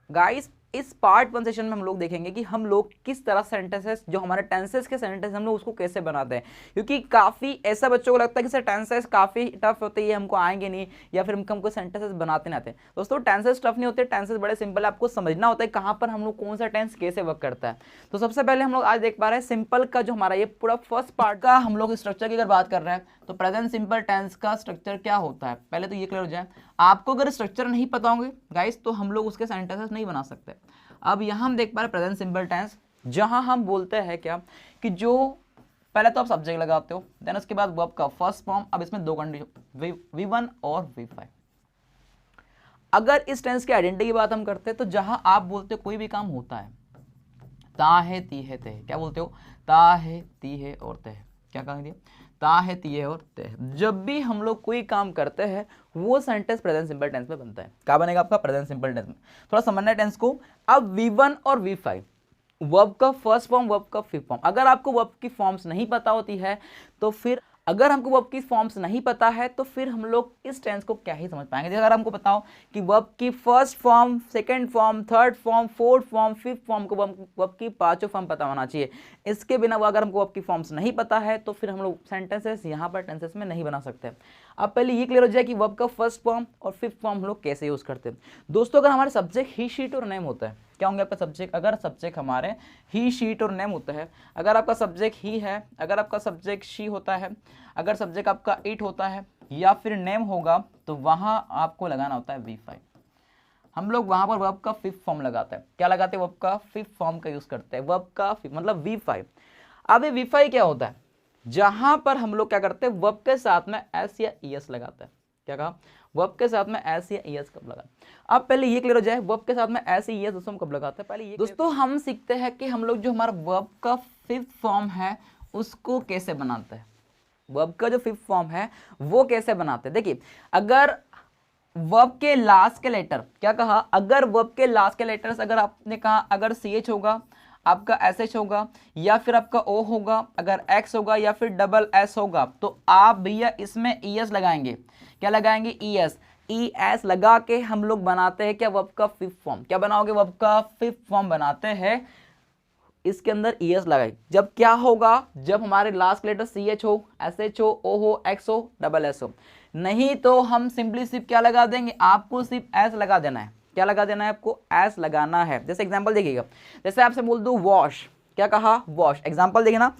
Guys इस part 1 session में हम लोग देखेंगे कि हम लोग किस तरह सेंटेंसेस, जो हमारे टेंसेस के सेंटेंस हम लोग उसको कैसे बनाते हैं, क्योंकि काफ़ी ऐसा बच्चों को लगता है कि सर टेंसेस काफ़ी टफ होते हैं, हमको आएंगे नहीं, या फिर हमको सेंटेंसेस बनाते नहीं आते। दोस्तों टेंसेस टफ नहीं होते, टेंसेस बड़े सिंपल है, आपको समझना होता है कहाँ पर हम लोग कौन सा टेंस कैसे वर्क करता है। तो सबसे पहले हम लोग आज देख पा रहे हैं सिंपल का जो हमारा ये पूरा फर्स्ट पार्ट का हम लोग स्ट्रक्चर की अगर बात कर रहे हैं तो प्रेजेंट सिंपल टेंस का स्ट्रक्चर क्या होता है, पहले तो ये क्लियर हो जाए। आपको अगर स्ट्रक्चर नहीं पता होंगे गाइस तो हम लोग उसके सेंटेंसेस नहीं बना सकते। अब यहाँ हम देख पा रहे हैं प्रेजेंट सिंपल टेंस, जहां हम बोलते हैं क्या कि जो पहले तो आप सब्जेक्ट लगाते हो, देन उसके बाद वर्ब का फर्स्ट फॉर्म। अब इसमें दो कंडीशन V1 और V5। अगर इस टेंस की आइडेंटिटी की बात हम करते हैं तो जहां आप बोलते हो कोई भी काम होता है, ता है ती है ते, क्या बोलते हो, ता है ती है और ते, क्या कहेंगे, ता है ती है और ते। जब भी हम लोग कोई काम करते हैं वो सेंटेंस प्रेजेंट सिंपल टेंस में बनता है। क्या बनेगा आपका प्रेजेंट सिंपल टेंस में, थोड़ा समझना है टेंस को। अब V1 और V5 वर्ब का फर्स्ट फॉर्म, वर्ब का फिफ्थ फॉर्म। अगर आपको वर्ब की फॉर्म्स नहीं पता होती है तो फिर अगर हमको वर्ब की फॉर्म्स नहीं पता है तो फिर हम लोग इस टेंस को क्या ही समझ पाएंगे। अगर हमको पता हो कि वर्ब की first form, second form, third form, fourth form, fifth form को वर्ब की पांचों फॉर्म पता होना चाहिए। इसके बिना अगर हमको वर्ब की फॉर्म्स नहीं पता है तो फिर हम लोग सेंटेंसेस यहाँ पर टेंसेस में नहीं बना सकते। अब पहले ये क्लियर हो जाए कि वर्ब का फर्स्ट फॉर्म और फिफ्थ फॉर्म हम लोग कैसे यूज करते हैं। दोस्तों अगर हमारे सब्जेक्ट ही, शीट और नेम होता है, क्या होंगे आपका सब्जेक्ट, अगर सब्जेक्ट हमारे ही, शीट और नेम होता है, अगर आपका सब्जेक्ट ही है, अगर आपका सब्जेक्ट शी होता है, अगर सब्जेक्ट आपका इट होता है या फिर नेम होगा तो वहां आपको लगाना होता है V5। हम लोग वहां पर वर्ब का फिफ्थ फॉर्म लगाते हैं। क्या लगाते हैं, वर्ब का फिफ्थ फॉर्म का यूज करते हैं, वर्ब का मतलब V5। अब ये V5 क्या होता है, जहां पर हम लोग क्या करते हैं, वर्ब के साथ में एस या ईएस लगाते हैं। क्या कहा, वर्ब के साथ में एस या ईएस कब लगा। अब पहले ये क्लियर हो जाए वर्ब के साथ में एस या ईएस दोस्तों हम कब लगाते हैं। पहले ये दोस्तों हम सीखते हैं कि हम लोग जो हमारा वर्ब का फिफ्थ फॉर्म है उसको कैसे बनाते हैं। वर्ब का जो फिफ्थ फॉर्म है वो कैसे बनाते हैं। देखिए अगर वर्ब के लास्ट के लेटर, क्या कहा, अगर वर्ब के लास्ट के लेटर्स, अगर आपने कहा अगर CH होगा, आपका SH होगा, या फिर आपका O होगा, अगर X होगा या फिर डबल S होगा, तो आप भैया इसमें ES लगाएंगे। क्या लगाएंगे, ES लगा के हम लोग बनाते हैं क्या, वर्ब का फिफ्थ फॉर्म। क्या बनाओगे, वर्ब का फिफ्थ फॉर्म बनाते हैं, इसके अंदर ES लगाए। जब क्या होगा, जब हमारे लास्ट लेटर CH हो, SH हो, O हो, X हो, डबल S हो। नहीं तो हम सिंपली सिर्फ क्या लगा देंगे, आपको सिर्फ S लगा देना है। क्या लगा देना है, आपको S लगाना है। जैसे एग्जांपल देखिएगा, जैसे आपसे बोल दूं वॉश, क्या कहा, वॉश। एग्जांपल देखिए ना,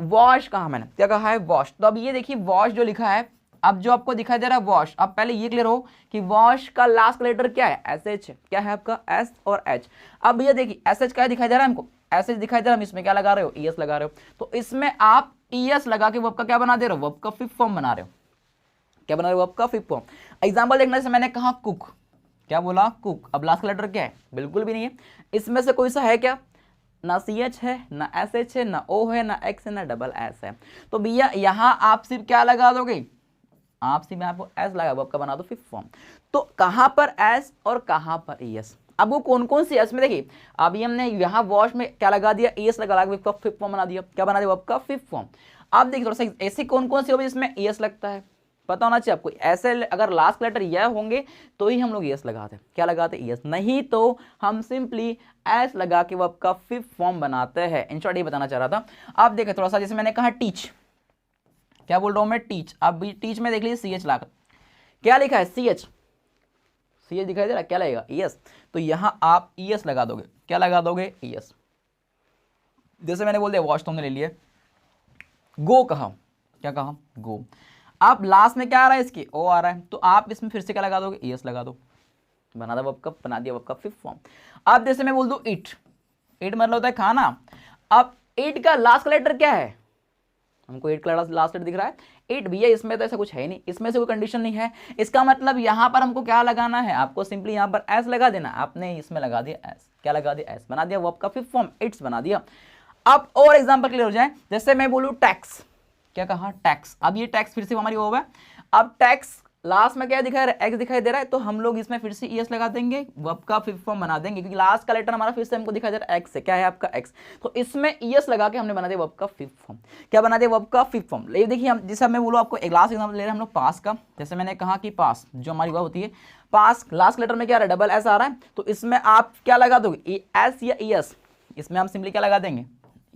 वॉश कहा मैंने, क्या कहा है, वॉश। तो अब ये देखिए वॉश जो लिखा है, अब जो आपको दिखाई दे रहा है वॉश, अब पहले ये क्लियर हो कि वॉश का लास्ट लेटर क्या है, SH, क्या है आपका S और H। अब ये देखिए SH क्या दिखाई दे रहा है हमको, SH दिखाई दे रहा है, इसमें क्या लगा रहे हो, ES लगा रहे हो। तो इसमें आप ES लगा के वर्ब का क्या बना दे रहे हो, वर्ब का फिफ्थ फॉर्म बना रहे हो। क्या बना रहे हो, वर्ब का फिफ्थ फॉर्म। एग्जांपल देखना, जैसे मैंने कहा कुक, क्या बोला, कुक। अब लास्ट लेटर क्या है, बिल्कुल भी नहीं है। इसमें से कोई सा है क्या, ना CH है, ना SH है, ना O है, ना X है, ना डबल S है। तो भैया यहाँ आप सिर्फ क्या लगा दोगे, आप सिर्फ आपको S लगा, वर्ब का बना दो फिफ्थ फॉर्म। तो कहां पर S और कहां पर ES। अब वो कौन कौन सी S में, देखिए अभी हमने यहाँ वॉश में क्या लगा दिया, ES लगा वर्ब का फिफ्थ फॉर्म बना दिया। क्या बना दिया, वर्ब का फिफ्थ फॉर्म। अब देखिए थोड़ा सा ऐसी कौन कौन सी होगी जिसमें ES लगता है, पता होना चाहिए आपको। ऐसे अगर लास्ट लेटर यह होंगे तो ही हम लोग ES लगाते हैं। क्या लगाते हैं, ES। नहीं तो हम सिंपली S लगा के वर्ब का फिफ्थ फॉर्म बनाते हैं। इन शॉर्ट ये बताना चाह रहा था। आप देखें थोड़ा सा, जैसे मैंने कहा टीच, क्या बोल रहा हूं मैं, टीच। अब टीच में देख लीजिए CH लाकर, क्या लिखा है, CH दिखाई दे रहा है, क्या लगेगा, ES। तो यहां आप ES लगा दोगे। क्या लगा दोगे, ES। जैसे मैंने बोल दिया वॉश, तुमने ले लिया। गो कहा, क्या कहा, गो। आप लास्ट में क्या आ रहा है, इसके O आ रहा है, तो आप इसमें फिर से क्या लगा दोगे, ES लगा दो। बना दिया वर्ब का फिफ्थ फॉर्म। अब जैसे मैं बोल दूं इट मतलब होता है खाना। अब इट का लास्ट लेटर क्या है, हमको 8 का लास्ट लेटर दिख रहा है 8, भैया इसमें तो ऐसा कुछ है नहीं, इसमें से कोई कंडीशन नहीं है। इसका मतलब यहां पर हमको क्या लगाना है, आपको सिंपली यहां पर S लगा देना। आपने इसमें लगा दिया S, क्या लगा दिया, S बना दिया, वर्ब का फिफ्थ फॉर्म इट्स बना दिया। अब और एग्जांपल क्लियर हो जाए, जैसे मैं बोलूं टैक्स, क्या कहा, टैक्स। अब ये टैक्स फिर से हमारी वो है। अब टैक्स लास्ट में क्या दिखा रहा है, X दिखाई दे रहा है, तो हम लोग इसमें फिर से ES लगा देंगे, वर्ब का फिफ्थ फॉर्म बना देंगे, क्योंकि लास्ट का लेटर हमारा फिर से हमको दिखाई दे रहा है X है। क्या है आपका X, तो इसमें ES लगा के हमने बना दिया वर्ब का फिफ्थ फॉर्म। क्या बना दिया, वर्ब का फिफ्थ फॉर्म। ये देखिए हम, जैसे मैं बोलूँ आपको एक लास्ट एग्जाम्पल ले रहे हैं हम लोग पास का। जैसे मैंने कहा कि पास जो हमारी वर्ब होती है, पास लास्ट लेटर में क्या आ रहा है, डबल एस आ रहा है, तो इसमें आप क्या लगा दोगे, एस या ई एस, इसमें हम सिंपली क्या लगा देंगे,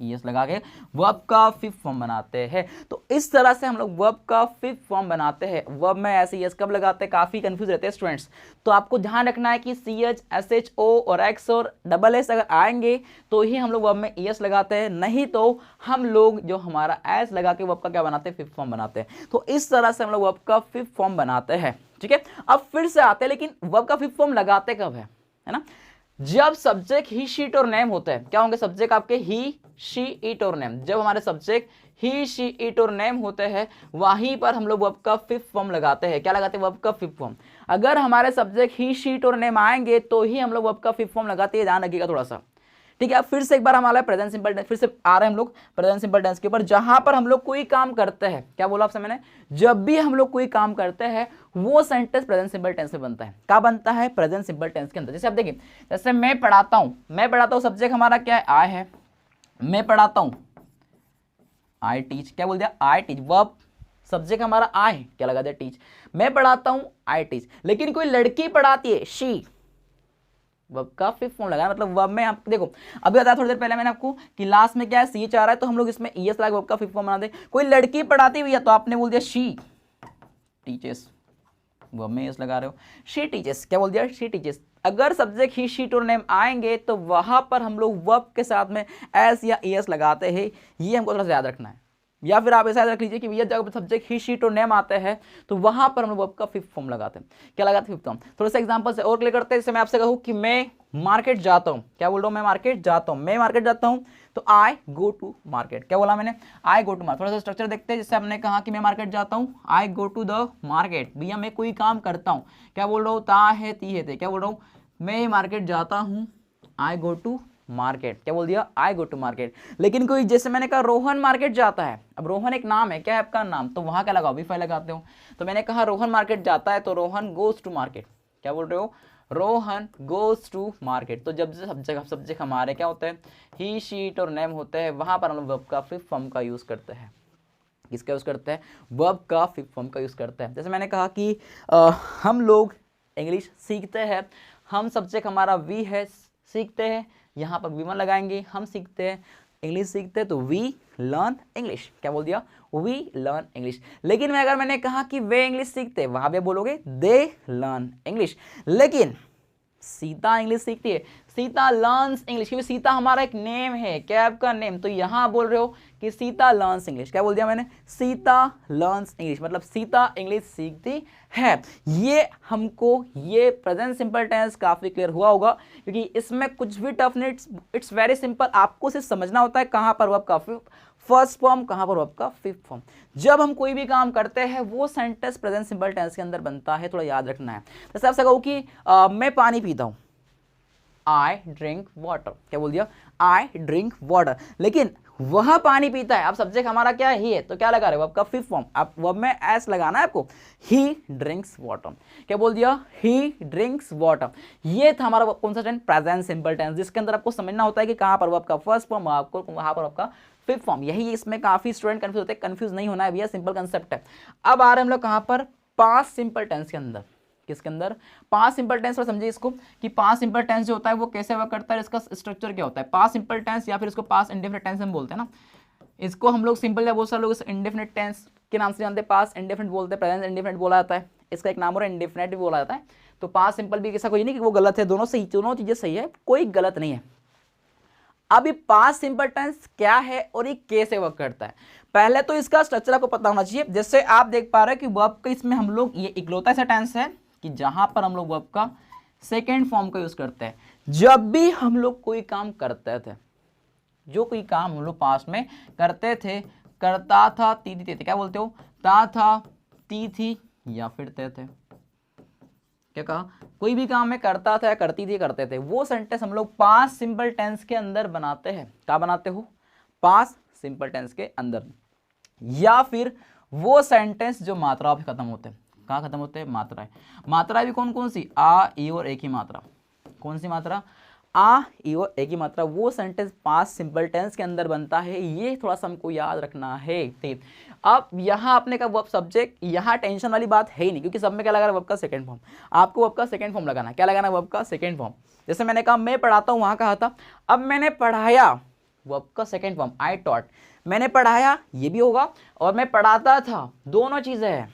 ईएस लगा के वर्ब का फिफ्थ फॉर्म बनाते हैं। तो इस तरह से हम लोग वर्ब का फिफ्थ फॉर्म बनाते हैं। वर्ब में ऐसे ईएस कब लगाते हैं, काफी कंफ्यूज रहते हैं स्टूडेंट्स, तो आपको ध्यान रखना है कि C H S H O और एक्स और डबल एस अगर आएंगे तो ही हम लोग वर्ब में ईएस लगाते हैं, नहीं तो हम लोग जो हमारा एस लगा के वर्ब का क्या बनाते हैं, फिफ्थ फॉर्म बनाते हैं। तो इस तरह से हम लोग वर्ब का फिफ्थ फॉर्म बनाते हैं, ठीक है। अब फिर से आते हैं, लेकिन वर्ब का फिफ्थ फॉर्म लगाते कब है ना, जब सब्जेक्ट ही शीट और नेम होते हैं। क्या होंगे सब्जेक्ट आपके, ही शी इट और नेम। जब हमारे सब्जेक्ट ही शी इट और नेम होते हैं वहीं पर हम लोग वर्ब का फिफ्थ फॉर्म लगाते हैं। क्या लगाते हैं, वर्ब का फिफ्थ फॉर्म। अगर हमारे सब्जेक्ट ही शीट और नेम आएंगे तो ही हम लोग वर्ब का फिफ्थ फॉर्म लगाते हैं, ध्यान रखिएगा थोड़ा सा, ठीक है। अब फिर से एक बार हमारा प्रेजेंट सिंपल टेंस, फिर से आ रहे हैं हम लोग प्रेजेंट सिंपल टेंस के ऊपर, जहां पर हम लोग कोई काम करते हैं। क्या बोला आपसे मैंने, जब भी हम लोग कोई काम करते हैं वो सेंटेंस प्रेजेंट सिंपल टेंस में बनता है। क्या बनता है, प्रेजेंट सिंपल टेंस के अंदर। जैसे आप देखिए, जैसे मैं पढ़ाता हूं, सब्जेक्ट हमारा क्या है, आई है। मैं पढ़ाता हूं, आई टीच। क्या बोल दिया, आई टीच। वर्ब सब्जेक्ट हमारा आई, क्या लगा दिया, टीच। मैं पढ़ाता हूं, आई टीच। लेकिन कोई लड़की पढ़ाती है, शी, वर्ब का फिफ्थ फॉर्म लगा, मतलब वर्ब में आप देखो, अभी बताया थोड़ी देर पहले मैंने आपको कि लास्ट में क्या है, सी आ रहा है, तो हम लोग इसमें ईएस लगा वर्ब का फिफ्थ फॉर्म बना दे। कोई लड़की पढ़ाती हुई है तो आपने बोल दिया शी टीचर्स, वर्ब में ईएस लगा रहे हो, शी टीचर्स। क्या बोल दिया, शी टीचर्स। अगर सब्जेक्ट ही शीट और नेम आएंगे तो वहां पर हम लोग वर्ब के साथ में एस या ईएस लगाते हैं, ये हमको थोड़ा सा याद रखना है। या फिर आप ऐसा याद रख लीजिए कि भैया जब सब्जेक्ट ही शीट और नेम आते हैं तो वहां पर हम लोग वर्ब का फिफ्थ फॉर्म लगाते हैं। क्या लगाते हैं, फिफ्थ फॉर्म। थोड़ा सा एग्जांपल से और क्लियर करते हैं। जैसे मैं आपसे कहूं कि मैं मार्केट जाता हूं, क्या बोल रहा हूं, मैं मार्केट जाता हूं। मैं मार्केट जाता हूं तो आई गो टू मार्केट। क्या बोला मैंने, आई गो टू मार्केट। थोड़ा सा स्ट्रक्चर देखते हैं। जैसे हमने कहा कि मैं मार्केट जाता हूं, आई गो टू द मार्केट। भैया मैं कोई काम करता हूं, क्या बोल रहा हूं, ता है ती है ते। क्या बोल रहा हूं, मैं मार्केट जाता हूं, आई गो टू मार्केट। क्या बोल दिया, आई गो टू मार्केट। लेकिन कोई, जैसे मैंने कहा रोहन मार्केट जाता है, अब रोहन एक नाम है, क्या है आपका नाम, तो वहां क्या लगाओ, वी5 लगाते हो। तो मैंने कहा रोहन मार्केट जाता है, तो रोहन गोज टू मार्केट। क्या बोल रहे हो, रोहन गोज टू मार्केट। तो जब सब्जेक्ट हमारे क्या होते हैं, ही शीट और नेम होते हैं, वहां पर हम लोग वर्ब का फिफ्थ फॉर्म का यूज करते हैं। किसका यूज करते हैं, वर्ब का फिफ्थ फॉर्म का यूज करते हैं। जैसे मैंने कहा कि हम लोग इंग्लिश सीखते हैं, हम सब्जेक्ट हमारा वी है, सीखते हैं, यहाँ पर वी1 लगाएंगे। हम सीखते हैं, इंग्लिश सीखते हैं, तो वी लर्न इंग्लिश। क्या बोल दिया, वी लर्न इंग्लिश। लेकिन मैंने कहा कि वे इंग्लिश सीखते हैं, वहां पे बोलोगे दे लर्न इंग्लिश। लेकिन सीता इंग्लिश सीखती है, सीता लर्न्स इंग्लिश, क्योंकि सीता हमारा एक नेम है, क्या आपका नेम, तो यहां बोल रहे हो कि सीता लर्न्स इंग्लिश। क्या बोल दिया मैंने, सीता लर्न्स इंग्लिश, मतलब सीता इंग्लिश सीखती है। ये हमको, ये प्रेजेंट सिंपल टेंस काफी क्लियर हुआ होगा, क्योंकि इसमें कुछ भी टफ नहीं, इट्स वेरी सिंपल। आपको सिर्फ समझना होता है कहां पर वर्ब का फर्स्ट फॉर्म, कहां पर वर्ब का फिफ्थ फॉर्म। जब हम कोई भी काम करते हैं वो सेंटेंस प्रेजेंट सिंपल टेंस के अंदर बनता है, थोड़ा याद रखना है। जैसे आपसे कहूं कि मैं पानी पीता हूं, आई ड्रिंक वाटर। क्या बोल दिया, आई ड्रिंक वाटर। लेकिन वह पानी पीता है, अब सब्जेक्ट हमारा क्या है, ही है, तो क्या लगा रहे हो, आपका फिफ्थ फॉर्म। अब वर्ब में एस लगाना है आपको, ही ड्रिंक्स वाटर। क्या बोल दिया, ही ड्रिंक्स वाटर। ये था हमारा कौन सा टेंस, प्रेजेंट सिंपल टेंस, जिसके अंदर आपको समझना होता है कि कहां पर वर्ब का फर्स्ट फॉर्म, आपको वहां पर आपका फिफ्थ फॉर्म। यही इसमें काफी स्टूडेंट कंफ्यूज होते हैं, कंफ्यूज नहीं होना है भैया, सिंपल कंसेप्ट है। अब आ रहे हैं हम लोग कहां पर, पास्ट सिंपल टेंस के अंदर। किसके अंदर, पास्ट सिंपल टेंस। पर समझिए इसको कि पास्ट सिंपल टेंस जो होता है वो कैसे वर्क करता है, इसका स्ट्रक्चर क्या होता है। पास्ट सिंपल टेंस या फिर इसको पास्ट इंडेफिनिट टेंस हम बोलते हैं ना, इसको हम लोग सिंपल, या बहुत सारे लोग इस इंडेफिनिट टेंस के नाम से जानते हैं, पास्ट इंडेफिनिट बोलते हैं, प्रेजेंट इंडेफिनिट बोला जाता है, इसका एक नाम और इंडेफिनिट भी बोला जाता है। तो पास्ट सिंपल भी ऐसा कोई नहीं कि वो गलत है, दोनों सही, दोनों चीजें सही है, कोई गलत नहीं है। अब ये पास्ट सिंपल टेंस क्या है और ये कैसे वर्क करता है, पहले तो इसका स्ट्रक्चर आपको पता होना चाहिए। जैसे आप देख पा रहे हैं कि वर्ब का इसमें हम लोग, ये इकलौता ऐसा टेंस है कि जहां पर हम लोग वर्ब का सेकेंड फॉर्म का यूज करते हैं। जब भी हम लोग कोई काम करते थे, जो कोई काम हम लोग पास्ट में करते थे, करता था, ती थी, क्या बोलते हो, ता था, ती थी, या फिर ते थे। क्या कहा, कोई भी काम में करता था या करती थी, करते थे, वो सेंटेंस हम लोग पास्ट सिंपल टेंस के अंदर बनाते हैं। क्या बनाते हो, पास्ट सिंपल टेंस के अंदर। या फिर वो सेंटेंस जो मात्रा पे खत्म होते हैं, कहाँ खत्म होते हैं, मात्राएं। मात्रा भी कौन कौन सी, आ, ई और एक ही मात्रा। कौन सी मात्रा, आ ई और ए की मात्रा, वो सेंटेंस पास्ट सिंपल टेंस के अंदर बनता है। ये थोड़ा सा हमको याद रखना है। ठीक, अब यहाँ आपने कहा वर्ब सब्जेक्ट, यहाँ टेंशन वाली बात है ही नहीं, क्योंकि सब में क्या लगा वर्ब का सेकंड फॉर्म। आपको वर्ब का सेकंड फॉर्म लगाना, क्या लगाना, वर्ब का सेकंड फॉर्म। जैसे मैंने कहा मैं पढ़ाता हूँ, वहाँ कहा था, अब मैंने पढ़ाया, वर्ब का सेकंड फॉर्म आई टॉट। मैंने पढ़ाया ये भी होगा, और मैं पढ़ाता था, दोनों चीजें हैं।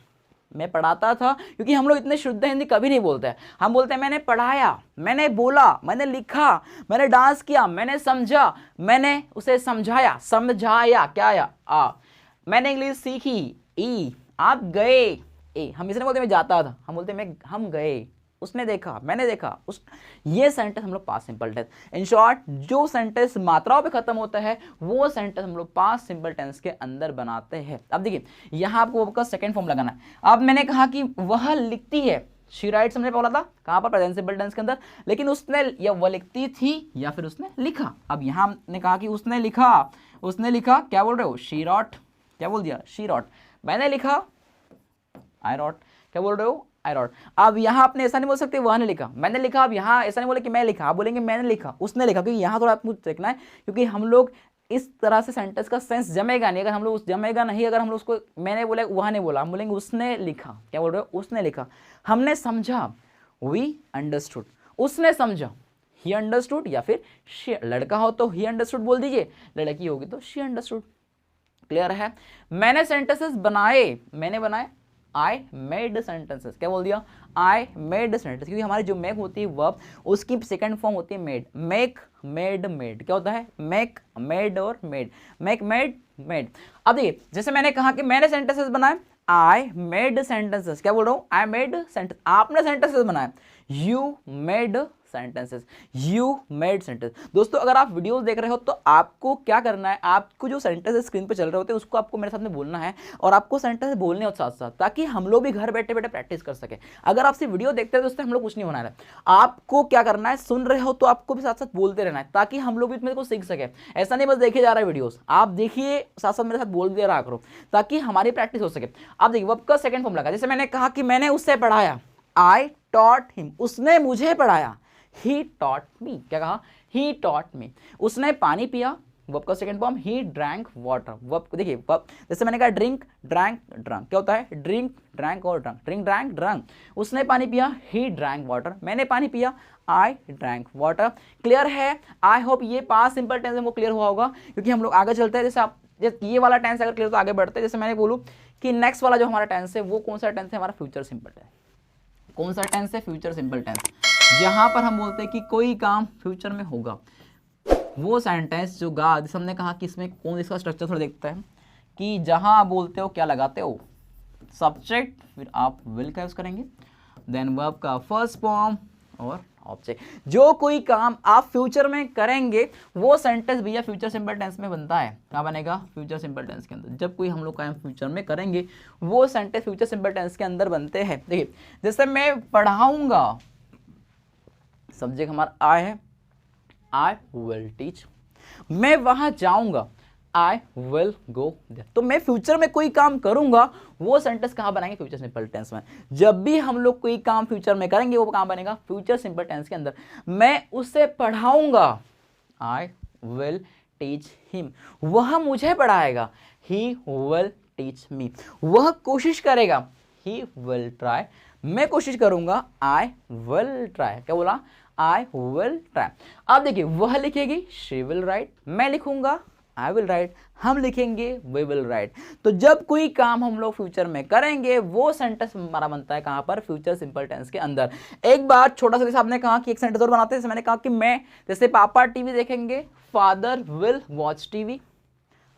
मैं पढ़ाता था, क्योंकि हम लोग इतने शुद्ध हिंदी कभी नहीं बोलते हैं। हम बोलते हैं मैंने पढ़ाया, मैंने बोला, मैंने लिखा, मैंने डांस किया, मैंने समझा, मैंने उसे समझाया, समझाया क्या आया आ, मैंने इंग्लिश सीखी ई, आप गए ए। हम इसलिए बोलते मैं जाता था, हम बोलते मैं हम गए, उसने देखा, मैंने देखा, उस, ये सेंटेंस हम लोग past simple tense. In short, जो सेंटेंस मात्राओं पे खत्म होता है वो सेंटेंस हम लोग पास्ट सिंपल टेंस के अंदर बनाते हैं। अब देखिए यहाँ आपको वर्ब का सेकंड फॉर्म लगाना है। अब मैंने कहा कि वह लिखती है, शी राइट्स हमने बोला था कहाँ पर, प्रेजेंट सिंपल टेंस के अंदर, लेकिन उसने, या वह लिखती थी या फिर उसने लिखा। अब यहाँ हमने कहा कि उसने लिखा, उसने लिखा, क्या बोल रहे हो, शी रॉट, क्या बोल दिया, शी रॉट। मैंने लिखा, आई रॉट, क्या बोल रहे हो, आई रॉट। अब यहाँ आपने ऐसा नहीं बोल सकते वह ने लिखा, मैंने लिखा। अब यहाँ ऐसा नहीं बोले कि मैं लिखा, आप बोलेंगे मैंने लिखा, उसने लिखा, क्योंकि यहाँ थोड़ा आपको देखना है, क्योंकि हम लोग इस तरह से सेंटेंस का सेंस जमेगा नहीं। अगर हम लोग उस जमेगा नहीं, अगर हम लोग उसको मैंने बोले वह ने बोला, हम बोलेंगे उसने लिखा, क्या बोल रहे हो, उसने लिखा। हमने समझा, वी अंडरस्टूड, उसने समझा, ही अंडरस्टूड, या फिर शी, लड़का हो तो ही अंडरस्टूड बोल दीजिए, लड़की होगी तो शी अंडरस्टूड। क्लियर है। मैंने सेंटेंसेस बनाए, मैंने बनाए, आई मेड सेंटेंसेस, क्या बोल दिया, आई मेड सेंटेंस, क्योंकि हमारी जो मेक होती है वर्ब, उसकी सेकंड फॉर्म होती है मेड। मेक, मेड, मेड, क्या होता है, मेक, मेड और मेड, मेक, मेड, मेड। अब देखिए, जैसे मैंने कहा कि मैंने सेंटेंसेस बनाए, आई मेड सेंटेंसेस, क्या बोल रहा हूँ, आई मेड सेंटेंस, आपने सेंटेंसेस बनाए, you made sentences, you made sentence. दोस्तों अगर आप वीडियोस देख रहे हो तो आपको क्या करना है, आपको जो सेंटेंस स्क्रीन पे चल रहे होते हैं उसको आपको मेरे साथ में बोलना है, और आपको सेंटेंस बोलने हो साथ साथ, ताकि हम लोग भी घर बैठे बैठे प्रैक्टिस कर सके। अगर आप सिर्फ वीडियो देखते हैं तो उससे हम लोग कुछ नहीं होना है। आपको क्या करना है, सुन रहे हो तो आपको भी साथ साथ बोलते रहना है, ताकि हम लोग भी मेरे को सीख सके। ऐसा नहीं बस देखे जा रहा है वीडियोस, आप देखिए साथ साथ मेरे साथ बोल दे रहा करो, ताकि हमारी प्रैक्टिस हो सके। आप देखिए वर्ब का सेकंड फॉर्म लगा, जैसे मैंने कहा कि मैंने उससे पढ़ाया, आई टॉट हिम, उसने मुझे पढ़ाया, he taught me, क्या कहा, he taught me। उसने पानी पिया, वर्ब का second form, he drank water। Verb देखिए, वर्ब जैसे मैंने कहा ड्रिंक, ड्रैंक, ड्रंक, क्या होता है, ड्रिंक, ड्रैंक और ड्रंक, ड्रिंक, ड्रैंक, ड्रंक। उसने पानी पिया, he drank water, मैंने पानी पिया, I drank water। क्लियर है। आई होप ये पास्ट सिंपल टेंस में वो क्लियर हुआ होगा, क्योंकि हम लोग आगे चलते हैं। जैसे आप ये वाला टेंस अगर क्लियर तो आगे बढ़ते हैं। जैसे मैंने बोलूँ कि नेक्स्ट वाला जो हमारा टेंस है वो कौन सा टेंस है, हमारा फ्यूचर सिंपल टेंस। कौन सा टेंस है, फ्यूचर सिंपल टेंस। जहां पर हम बोलते हैं कि कोई काम फ्यूचर में होगा, वो सेंटेंस जो जैसे हमने कहा कि इसमें कौन, इसका स्ट्रक्चर थोड़ा देखते हैं कि जहां आप बोलते हो क्या लगाते हो, सब्जेक्ट, फिर आप विल का यूज करेंगे, देन वर्ब का फर्स्ट फॉर्म और ऑब्जेक्ट। जो कोई काम आप फ्यूचर में करेंगे वो सेंटेंस भैया फ्यूचर सिंपल टेंस में बनता है। क्या बनेगा, फ्यूचर सिंपल टेंस के अंदर। जब कोई हम लोग काम फ्यूचर में करेंगे वो सेंटेंस फ्यूचर सिंपल टेंस के अंदर बनते हैं। देखिए जैसे मैं पढ़ाऊंगा, सब्जेक्ट हमारा आई है, आई विल टीच। मैं वहां जाऊंगा, आई विल गो देयर। तो मैं फ्यूचर में कोई काम करूंगा, वो सेंटेंस कहां बनाएंगे, फ्यूचर सिंपल टेंस में। जब भी हम लोग कोई काम फ्यूचर में करेंगे वो काम बनेगा फ्यूचर सिंपल टेंस के अंदर। मैं उसे पढ़ाऊंगा, आई विल टीच हिम। वह मुझे पढ़ाएगा, ही विल टीच मी। वह कोशिश करेगा, ही विल ट्राई। मैं कोशिश करूंगा, आई विल ट्राई। क्या बोला, आई विल ट्राई। अब देखिए वह लिखेगी, शी विल राइट। मैं लिखूंगा, आई विल राइट। हम लिखेंगे, वी विल राइट। तो जब कोई काम हम लोग फ्यूचर में करेंगे वो सेंटेंस हमारा बनता है कहां पर, फ्यूचर सिंपल टेंस के अंदर। एक बात छोटा सा, जैसे आपने कहा कि एक सेंटेंस और बनाते हैं, जैसे मैंने कहा कि मैं, जैसे पापा टीवी देखेंगे, फादर विल वॉच टीवी।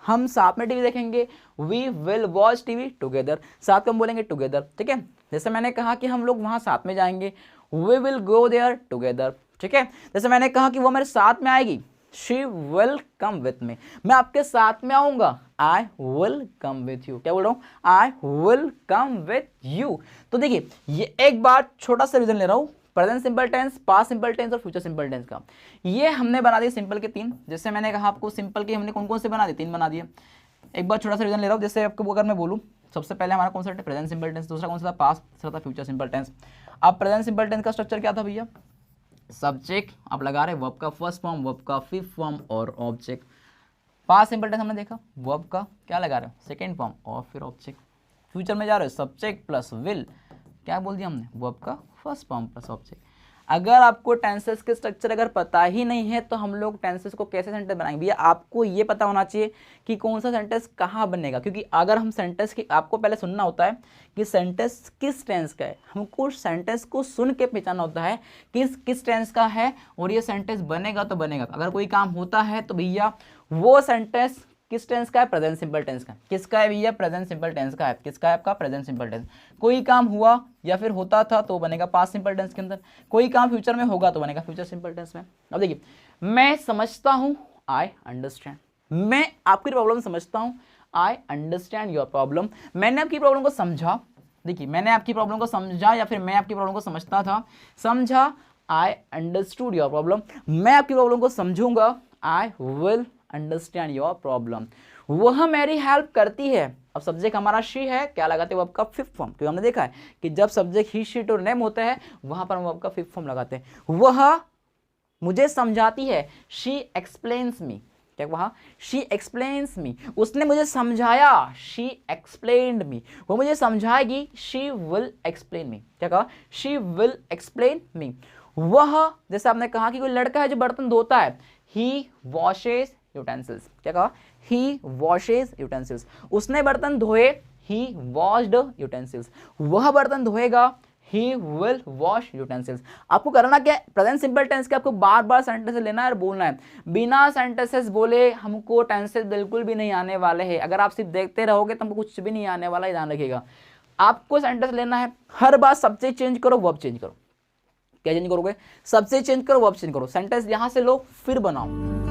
हम साथ में टीवी देखेंगे, we will watch TV together. साथ में हम बोलेंगे टुगेदर, ठीक है। जैसे मैंने कहा कि हम लोग वहां साथ में जाएंगे, we will go there together, ठीक है। जैसे मैंने कहा कि वो मेरे साथ में आएगी, she will come with me. मैं आपके साथ में आऊंगा, I will come with you. क्या बोल रहा हूं, I will come with you. तो देखिए ये एक बार छोटा सा रीजन ले रहा हूं, present simple tense, past simple tense और फ्यूचर सिंपल टेंस का। ये हमने बना दिए सिंपल के 3। जैसे मैंने कहा आपको सिंपल के हमने कौन कौन से बना दिए, 3 बना दिए। एक बार छोटा सा रीजन ले रहा हूँ, जैसे आपको अगर मैं बोलूँ, सबसे पहले हमारा कौन सा था, प्रेजेंट सिंपल टेंस। दूसरा कौन सा था, पास्ट। तीसरा था फ्यूचर सिंपल टेंस। अब प्रेजेंट सिंपल टेंस का स्ट्रक्चर क्या था भैया, सब्जेक्ट आप लगा रहे वर्ब का फर्स्ट फॉर्म, वर्ब का फिफ्थ फॉर्म और ऑब्जेक्ट। पास्ट सिंपल टेंस हमने देखा वर्ब का क्या लगा रहे हो सेकेंड फॉर्म और फिर ऑब्जेक्ट। फ्यूचर में जा रहे हो सब्जेक्ट प्लस विल, क्या बोल दिया हमने वर्ब का फर्स्ट फॉर्म प्लस ऑब्जेक्ट। अगर आपको टेंसेस के स्ट्रक्चर अगर पता ही नहीं है तो हम लोग टेंसेस को कैसे सेंटेंस बनाएंगे भैया, आपको ये पता होना चाहिए कि कौन सा सेंटेंस कहाँ बनेगा। क्योंकि अगर हम सेंटेंस की आपको पहले सुनना होता है कि सेंटेंस किस टेंस का है, हमको सेंटेंस को सुन के पहचानना होता है कि किस टेंस का है और ये सेंटेंस बनेगा तो बनेगा। अगर कोई काम होता है तो भैया वो सेंटेंस किस टेंस का है, प्रेजेंट सिंपल टेंस का। किसका है भैया, प्रेजेंट सिंपल टेंस का है। किसका है आपका, प्रेजेंट सिंपल टेंस। कोई काम हुआ या फिर होता था तो बनेगा पास्ट सिंपल टेंस के अंदर, कोई काम फ्यूचर में होगा तो बनेगा फ्यूचर सिंपल टेंस में। अब देखिए मैं समझता हूं, आई अंडरस्टैंड। मैं आपकी प्रॉब्लम समझता हूं, आई अंडरस्टैंड योर प्रॉब्लम। मैंने आपकी प्रॉब्लम को समझा, देखिए मैंने आपकी प्रॉब्लम को समझा या फिर मैं आपकी प्रॉब्लम को समझता था, समझा, आई अंडरस्टूड योर प्रॉब्लम। मैं आपकी प्रॉब्लम को समझूंगा, I will understand your problem. वह मेरी हेल्प करती है। अब सब्जेक्ट हमारा शी है, क्या लगाते हैं वर्ब का फिफ्थ फॉर्म, क्योंकि हमने देखा है कि जब सब्जेक्ट ही शी और नेम होता है वहां पर हम वर्ब का फिफ्थ फॉर्म लगाते हैं। वह मुझे समझाती है, शी एक्सप्लेन्स मी। क्या वहाँ, शी एक्सप्लेन्स मी, उसने मुझे समझाया, शी एक्सप्लेन्ड मी। वो मुझे समझाएगी, शी विल एक्सप्लेन मी। क्या कहा, शी विल एक्सप्लेन मी। वह, जैसे आपने कहा कि कोई लड़का है जो बर्तन धोता है, ही वॉशेस यूटेंसिल्स। क्या कहा, ही वॉशेस यूटेंसिल्स, उसने बर्तन धोए, ही वॉश्ड यूटेंसिल्स। वह बर्तन धोएगा, ही विल वॉश यूटेंसिल्स। आपको करना क्या है, प्रेजेंट सिंपल टेंस के आपको बार बार सेंटेंस लेना है और बोलना है। बिना सेंटेंसेस बोले हमको टेंसेस बिल्कुल भी नहीं आने वाले हैं। अगर आप सिर्फ देखते रहोगे तो हमको कुछ भी नहीं आने वाला है, ध्यान रखिएगा। आपको सेंटेंस लेना है, हर बार सब्जेक्ट चेंज करो, वर्ब चेंज करो। क्या चेंज करोगे, सब्जेक्ट चेंज करो, वर्ब चेंज करो। सेंटेंस यहां से लो फिर बनाओ।